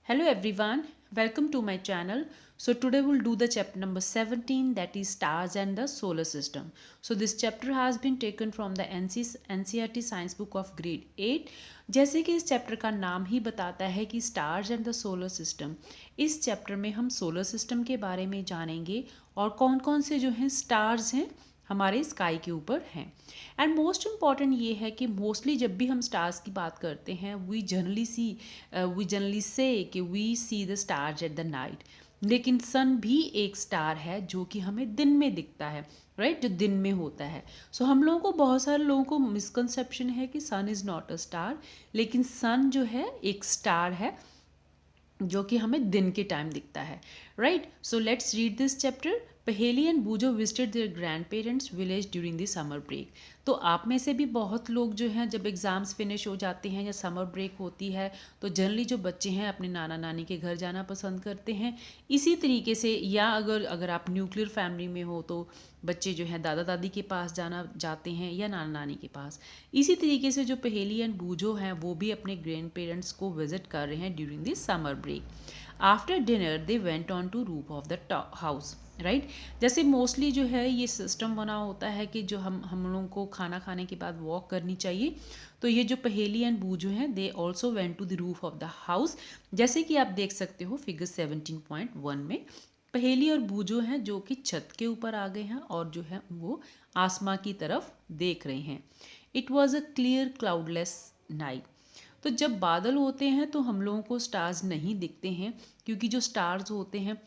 Hello everyone, welcome to my channel. So today we'll do the chapter number 17, that is stars and the solar system. So this chapter has been taken from the NCERT science book of grade 8. जैसे कि इस chapter का नाम ही बताता है कि stars and the solar system, इस chapter में हम सोलर सिस्टम के बारे में जानेंगे और कौन कौन से जो हैं स्टार्स हैं हमारे स्काई के ऊपर हैं। एंड मोस्ट इम्पॉर्टेंट ये है कि मोस्टली जब भी हम स्टार्स की बात करते हैं वी जनरली से कि we see the stars at the night, लेकिन सन भी एक स्टार है जो कि हमें दिन में दिखता है, राइट जो दिन में होता है। सो हम लोगों को बहुत सारे लोगों को मिसकंसेप्शन है कि सन इज़ नॉट अ स्टार, लेकिन सन जो है एक स्टार है जो कि हमें दिन के टाइम दिखता है, right. So let's read this chapter. Paheli and Boojho visited their grand parents village during the summer break. तो आप में से भी बहुत लोग जो हैं जब एग्ज़ाम्स फिनिश हो जाते हैं या समर ब्रेक होती है तो जनरली जो बच्चे हैं अपने नाना नानी के घर जाना पसंद करते हैं। इसी तरीके से या अगर अगर आप न्यूक्लियर फैमिली में हो तो बच्चे जो हैं दादा दादी के पास जाते हैं या नाना नानी के पास। इसी तरीके से जो पहेली एंड बूजो हैं वो भी अपने ग्रैंड पेरेंट्स को विजिट कर रहे हैं during this summer break. After dinner they went on to roof of the house, right. जैसे मोस्टली जो है ये सिस्टम बना होता है कि जो हम लोगों को खाना खाने के बाद वॉक करनी चाहिए, तो ये जो पहेली एंड बूजो हैं they also went to the roof of the house. जैसे कि आप देख सकते हो फिगर 17.1 में पहेली और बूजो हैं जो कि छत के ऊपर आ गए हैं और जो है वो आसमां की तरफ देख रहे हैं। It was a clear cloudless night. तो जब बादल होते हैं तो हम लोगों को स्टार्स नहीं दिखते हैं, क्योंकि जो स्टार्स होते हैं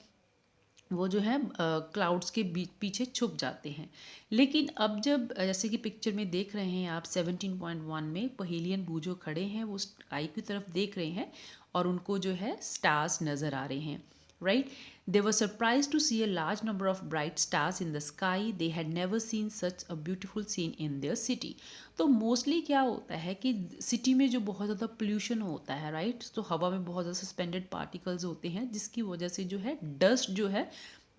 वो जो है क्लाउड्स के पीछे छुप जाते हैं। लेकिन अब जब जैसे कि पिक्चर में देख रहे हैं आप 17.1 में पहेलियन बूजो खड़े हैं, वो स्काई की तरफ देख रहे हैं और उनको जो है स्टार्स नज़र आ रहे हैं, right. They were surprise to see a large number of bright stars in the sky. They had never seen such a beautiful scene in their city. तो मोस्टली क्या होता है कि सिटी में जो बहुत ज़्यादा पोल्यूशन होता है, राइट, तो हवा में बहुत ज़्यादा सस्पेंडेड पार्टिकल्स होते हैं जिसकी वजह से जो है डस्ट जो है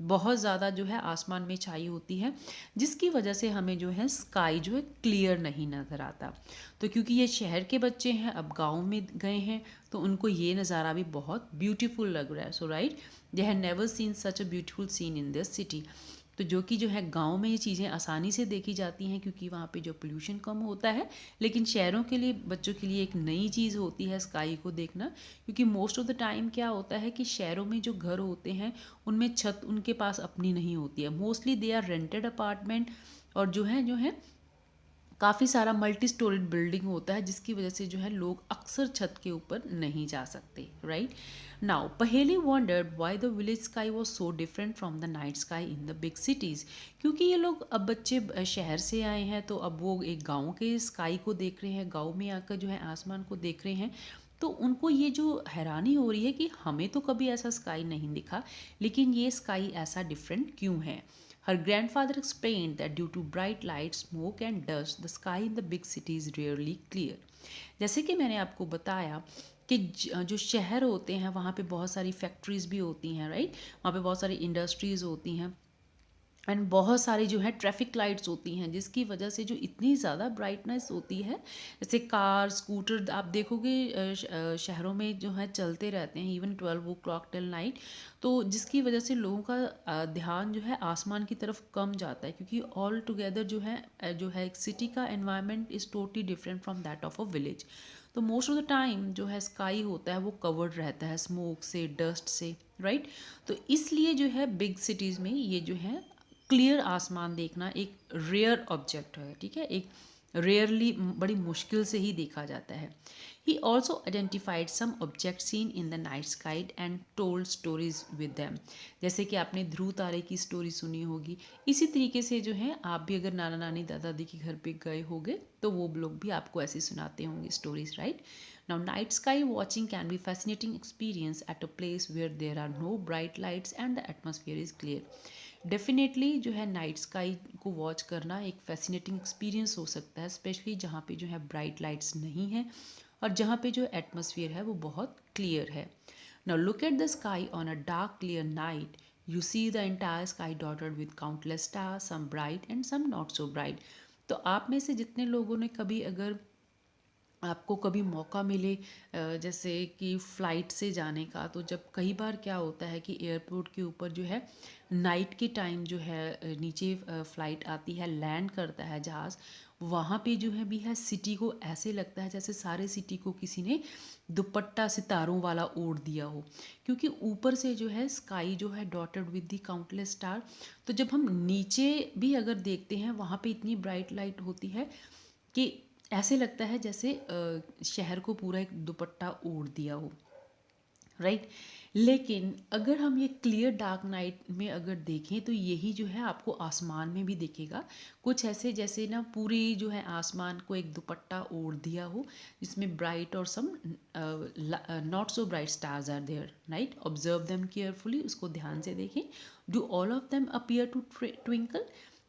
बहुत ज़्यादा जो है आसमान में छाई होती है, जिसकी वजह से हमें जो है स्काई जो है क्लियर नहीं नज़र आता। तो क्योंकि ये शहर के बच्चे हैं अब गांव में गए हैं तो उनको ये नज़ारा भी बहुत ब्यूटीफुल लग रहा है। So right, they have never seen such a beautiful scene in this city. तो जो कि जो है गांव में ये चीज़ें आसानी से देखी जाती हैं क्योंकि वहाँ पे जो पोल्यूशन कम होता है, लेकिन शहरों के लिए बच्चों के लिए एक नई चीज़ होती है स्काई को देखना, क्योंकि मोस्ट ऑफ द टाइम क्या होता है कि शहरों में जो घर होते हैं उनमें छत उनके पास अपनी नहीं होती है, mostly they are rented apartment, और जो है काफ़ी सारा मल्टी स्टोरीड बिल्डिंग होता है जिसकी वजह से जो है लोग अक्सर छत के ऊपर नहीं जा सकते, right. Now Paheli wondered why the village sky was so different from the night sky in the big cities. क्योंकि ये लोग अब बच्चे शहर से आए हैं तो अब वो एक गांव के स्काई को देख रहे हैं, गांव में आकर जो है आसमान को देख रहे हैं, तो उनको ये जो हैरानी हो रही है कि हमें तो कभी ऐसा स्काई नहीं दिखा, लेकिन ये स्काई ऐसा डिफरेंट क्यों है। Her grandfather explained that due to bright light, smoke and dust, the sky in the big city is rarely clear. जैसे कि मैंने आपको बताया कि जो शहर होते हैं वहाँ पे बहुत सारी फैक्ट्रीज भी होती हैं, राइट, वहाँ पे बहुत सारी इंडस्ट्रीज होती हैं एंड बहुत सारी जो है ट्रैफिक लाइट्स होती हैं, जिसकी वजह से जो इतनी ज़्यादा ब्राइटनेस होती है, जैसे कार स्कूटर आप देखोगे शहरों में जो है चलते रहते हैं इवन 12 o'clock टिल नाइट, तो जिसकी वजह से लोगों का ध्यान जो है आसमान की तरफ कम जाता है, क्योंकि ऑल टुगेदर जो है एक सिटी का environment is totally different from that of a village. तो मोस्ट ऑफ द टाइम जो है स्काई होता है वो कवर्ड रहता है स्मोक से, डस्ट से, राइट। तो इसलिए जो है बिग सिटीज़ में ये जो है क्लियर आसमान देखना एक रेयर ऑब्जेक्ट है, ठीक है, एक रेयरली बड़ी मुश्किल से ही देखा जाता है। He also identified some object seen in the night sky and told stories with them. जैसे कि आपने ध्रुव तारे की स्टोरी सुनी होगी, इसी तरीके से जो है आप भी अगर नाना नानी दादा दादी के घर पे गए होंगे तो वो लोग भी आपको ऐसे सुनाते होंगे stories, right. Now night sky watching can be fascinating experience at a place where there are no bright lights and the atmosphere is clear. Definitely जो है नाइट स्काई को वॉच करना एक फैसिनेटिंग एक्सपीरियंस हो सकता है, स्पेशली जहाँ पे जो है ब्राइट लाइट्स नहीं है और जहाँ पे जो एटमॉस्फेयर है वो बहुत क्लियर है। Now look at the sky on a dark clear night, you see the entire sky dotted with countless stars, some bright and some not so bright. तो आप में से जितने लोगों ने कभी अगर आपको कभी मौका मिले जैसे कि फ़्लाइट से जाने का, तो जब कई बार क्या होता है कि एयरपोर्ट के ऊपर जो है नाइट के टाइम जो है नीचे फ़्लाइट आती है, लैंड करता है जहाज़, वहाँ पे जो है भी है सिटी को ऐसे लगता है जैसे सारे सिटी को किसी ने दुपट्टा सितारों वाला ओढ़ दिया हो, क्योंकि ऊपर से जो है स्काई जो है dotted with the countless star. तो जब हम नीचे भी अगर देखते हैं वहाँ पे इतनी ब्राइट लाइट होती है कि ऐसे लगता है जैसे शहर को पूरा एक दुपट्टा ओढ़ दिया हो, राइट। लेकिन अगर हम ये क्लियर डार्क नाइट में अगर देखें तो यही जो है आपको आसमान में भी दिखेगा, कुछ ऐसे जैसे ना पूरी जो है आसमान को एक दुपट्टा ओढ़ दिया हो, जिसमें ब्राइट और some not so bright stars are there, right. Observe them carefully, उसको ध्यान से देखें। Do all of them appear to twinkle,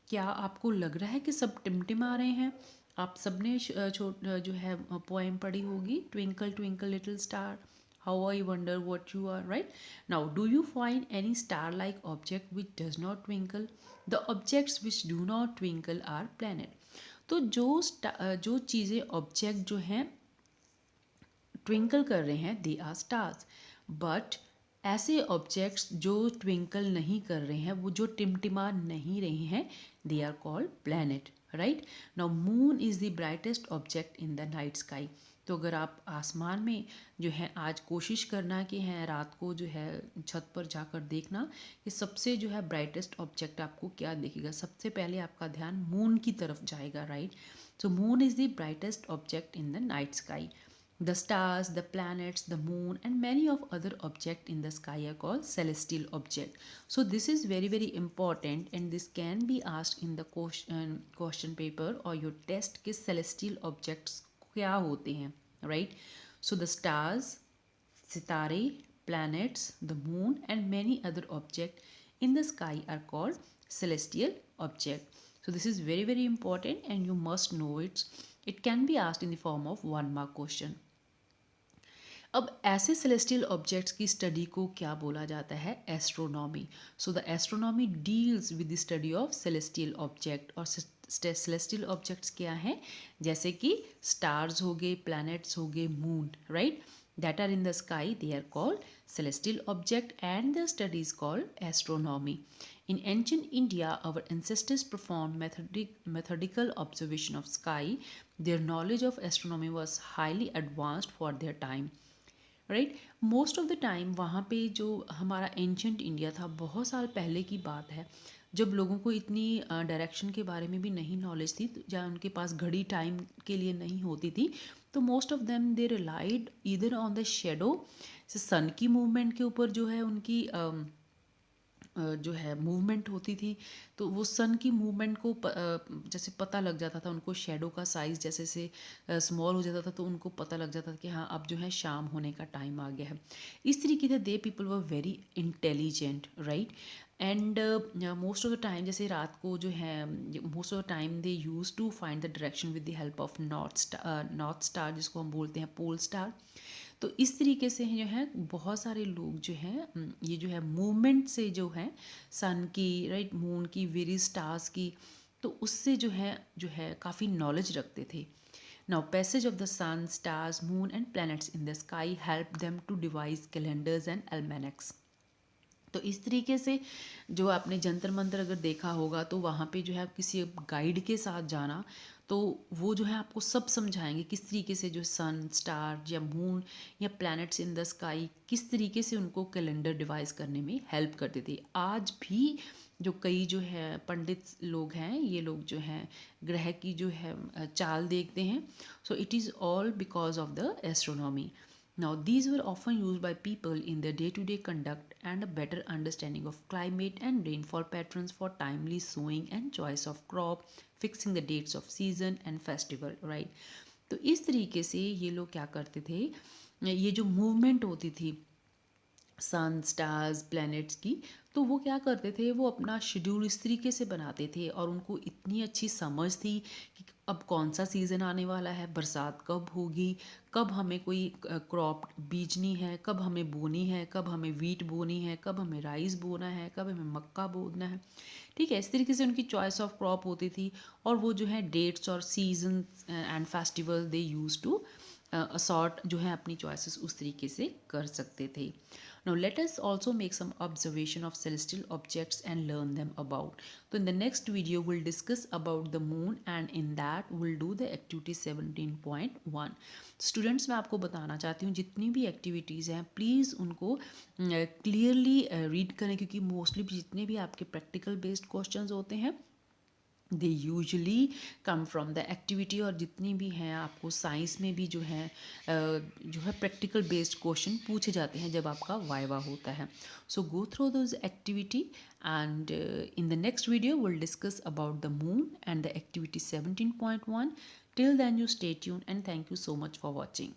क्या आपको लग रहा है कि सब टिमटिमा रहे हैं? आप सबने जो है पोएम पढ़ी होगी, twinkle twinkle little star, how I wonder what you are, right? Now, do you find any star-like object which does not twinkle? The objects which do not twinkle are planet. तो जो चीज़ें object जो हैं twinkle कर रहे हैं they are stars, but ऐसे objects जो ट्विंकल नहीं कर रहे हैं, वो जो टिमटिमा नहीं रहे हैं, they are called planet, right. Now moon is the brightest object in the night sky. तो अगर आप आसमान में जो है आज कोशिश करना कि है रात को जो है छत पर जाकर देखना कि सबसे जो है ब्राइटेस्ट ऑब्जेक्ट आपको क्या दिखेगा, सबसे पहले आपका ध्यान मून की तरफ जाएगा, right. So moon is the brightest object in the night sky. The stars, the planets, the moon, and many of other objects in the sky are called celestial objects. So this is very very important, and this can be asked in the question paper or your test कि celestial objects क्या होते हैं, right? So the stars, सितारे, planets, the moon, and many other objects in the sky are called celestial objects. So this is very very important, and you must know it. It can be asked in the form of 1 mark question. अब ऐसे celestial objects की study को क्या बोला जाता है? Astronomy. So the astronomy deals with the study of celestial object. और celestial objects क्या हैं? जैसे कि स्टार्स हो गए, प्लैनेट्स हो गए, moon, right, that are in the sky, they are called celestial object, and the study is called astronomy. In ancient India, our ancestors performed methodical observation of sky. Their knowledge of astronomy was highly advanced for their time, right. Most of the time वहाँ पे जो हमारा ancient India था, बहुत साल पहले की बात है, जब लोगों को इतनी डायरेक्शन के बारे में भी नहीं नॉलेज थी, या उनके पास घड़ी टाइम के लिए नहीं होती थी, तो most of them they relied either on the shadow, sun की मूवमेंट के ऊपर जो है उनकी जो है मूवमेंट होती थी। तो वो सन की मूवमेंट को जैसे पता लग जाता था उनको, शेडो का साइज़ जैसे से स्मॉल हो जाता था, तो उनको पता लग जाता था कि हाँ अब जो है शाम होने का टाइम आ गया है। इस तरीके से they people were very intelligent, right. And most of the time जैसे रात को जो है most of the time they use to find the direction with the help of North Star, जिसको हम बोलते हैं पोल स्टार। तो इस तरीके से जो है बहुत सारे लोग जो हैं ये जो है मूवमेंट से जो है सन की, राइट, मून की, वेरियस स्टार्स की, तो उससे जो है काफ़ी नॉलेज रखते थे. Now passage of the sun, stars, moon and planets in the sky help them to devise calendars and almanacs. तो इस तरीके से जो आपने जंतर मंतर अगर देखा होगा, तो वहाँ पे जो है आप किसी गाइड के साथ जाना, तो वो जो है आपको सब समझाएंगे किस तरीके से जो सन, स्टार या मून या प्लैनेट्स इन द स्काई किस तरीके से उनको कैलेंडर डिवाइस करने में हेल्प करते थे. आज भी जो कई जो है पंडित लोग हैं, ये लोग जो हैं ग्रह की जो है चाल देखते हैं. So it is all because of the astronomy. Now, these were often used by people in their day to day conduct and a better understanding of climate and rainfall patterns for timely sowing and choice of crop, fixing the dates of season and festival, right? तो इस तरीके से ये लोग क्या करते थे, ये जो मूवमेंट होती थी सन, स्टार्स, प्लैनेट्स की, तो वो क्या करते थे, वो अपना शेड्यूल इस तरीके से बनाते थे, और उनको इतनी अच्छी समझ थी कि अब कौन सा सीज़न आने वाला है, बरसात कब होगी, कब हमें कोई क्रॉप बीजनी है, कब हमें बोनी है, कब हमें वीट बोनी है, कब हमें राइस बोना है, कब हमें मक्का बोना है. ठीक है, इस तरीके से उनकी चॉइस ऑफ क्रॉप होती थी, और वो जो है डेट्स और season and festival they use to assort जो है अपनी चॉइसेस उस तरीके से कर सकते थे. Now let us also make some observation of celestial objects and learn them about. तो in the next video will discuss about the moon and in that will do the activity 17.1. Students मैं आपको बताना चाहती हूँ जितनी भी activities हैं please उनको क्लियरली रीड करें, क्योंकि मोस्टली जितने भी आपके प्रैक्टिकल बेस्ड क्वेश्चंस होते हैं they usually come from the activity. और जितनी भी हैं आपको साइंस में भी जो है प्रैक्टिकल बेस्ड क्वेश्चन पूछे जाते हैं जब आपका वाइवा होता है. So go through those activity and in the next video will discuss about the moon and the activity 17.1. Till then you stay tuned and thank you so much for watching.